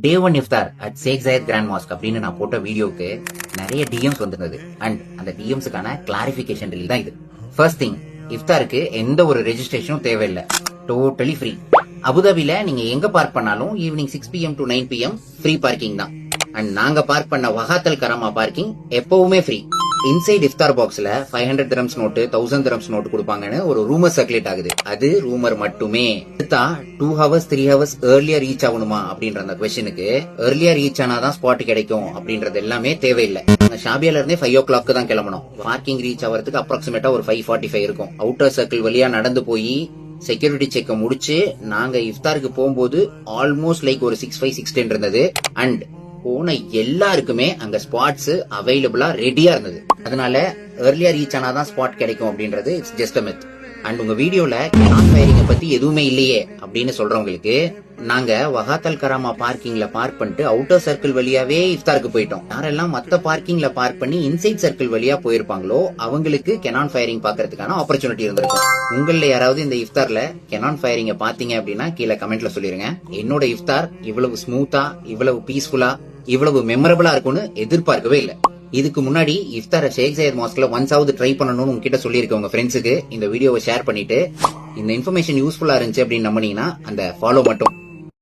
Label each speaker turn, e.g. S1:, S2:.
S1: டே one இஃப்தார் at Sheikh Zayed Grand Mosque அப்படின்னு நான் போட்ட வீடியோக்கு நிறைய டிஎம்ஸ் வந்திருந்தது. அண்ட் அந்த டிஎம்ஸுக்கான கிளாரிபிகேஷன் ரீல் தான் இது. ஃபர்ஸ்ட் திங், இஃப்தாருக்கு எந்த ஒரு ரெஜிஸ்ட்ரேஷனும் தேவையில்லை, டோட்டலி ஃப்ரீ. அபுதாபில நீங்க எங்க பார்க் பண்ணாலும் evening 6 PM to 9 PM free parking தான். அண்ட் நாங்க பார்க் பண்ண வகாத்தல் கராமா பார்க்கிங் எப்பவுமே ஃப்ரீ. இன்சைட் இஃப்தார் பாக்ஸ்ல 500 dirhams நோட்டு, 1000 dirhams நோட்டு கொடுப்பாங்கன்னு ஒரு ரூமர் சர்க்குலேட் ஆகுது. அது ரூமர் மட்டுமே. 2 hours 3 hours ஏர்லியர் ரீச் ஆகணுமா அப்படின்ற அந்த கொஸ்டினுக்கு ஏர்லியர் ரீச் ஆனாதான் ஸ்பாட் கிடைக்கும் அப்படின்றது எல்லாமே தேவையில்லை. ஷாபியால இருந்தே 5 o'clock தான் கிளம்பணும். பார்க்கிங் ரீச் ஆகிறதுக்கு அப்ராக்சிமேட்டா ஒரு 5:45 இருக்கும். அவுட்டர் சர்க்கிள் வழியா நடந்து போய் செக்யூரிட்டி செக்க முடிச்சு நாங்க இஃப்தாருக்கு போகும்போது ஆல்மோஸ்ட் லைக் ஒரு 6:05 6:10 இருந்தது. அண்ட் போன எல்லாருக்குமே அங்க ஸ்பாட்ஸ் அவைலபிளா ரெடியா இருந்தது. அதனால ஏர்லியா ரீச் ஆனாதான் ஸ்பாட் கிடைக்கும் அப்படின்றது it's just a myth. And உங்க வீடியோல கேனான் ஃபயரிங்க பத்தி எதுவுமே இல்லையே அப்படின்னு சொல்றவங்களுக்கு, நாங்க வகாத்தல் கராமா பார்க்கிங்ல பார்க் பண்ணிட்டு அவுட்டர் சர்க்கிள் வழியாவே இஃப்தாருக்கு போயிட்டோம். யாரெல்லாம் மத்த பார்க்கிங்ல பார்க் பண்ணி இன்சைட் சர்க்கிள் வழியா போயிருப்பாங்களோ அவங்களுக்கு கேனான் ஃபயரிங் பாக்குறதுக்கான ஆப்பர்ச்சுனிட்டி இருந்திருக்கும். உங்கள யாராவது இந்த இஃப்தார்ல கேனான் ஃபயரிங்க பாத்தீங்க அப்படின்னா கீழே கமெண்ட்ல சொல்லிருங்க. என்னோட இஃப்தார் இவ்வளவு ஸ்மூத்தா, இவ்வளவு பீஸ்ஃபுல்லா, இவ்வளவு மெமரபிளா இருக்கும்னு எதிர்பார்க்கவே இல்லை. இதுக்கு முன்னாடி இஃப்தார ஷேக் ஜயத் மாஸ்க்ல ஒன்ஸாவது ட்ரை பண்ணணும்னு உங்ககிட்ட சொல்லியிருக்க உங்க ஃப்ரெண்ட்ஸுக்கு இந்த வீடியோவை ஷேர் பண்ணிட்டு, இந்த இன்ஃபர்மேஷன் யூஸ்ஃபுல்லா இருந்துச்சு அப்படின்னு நம்பினீங்கன்னா அந்த ஃபாலோ மட்டும்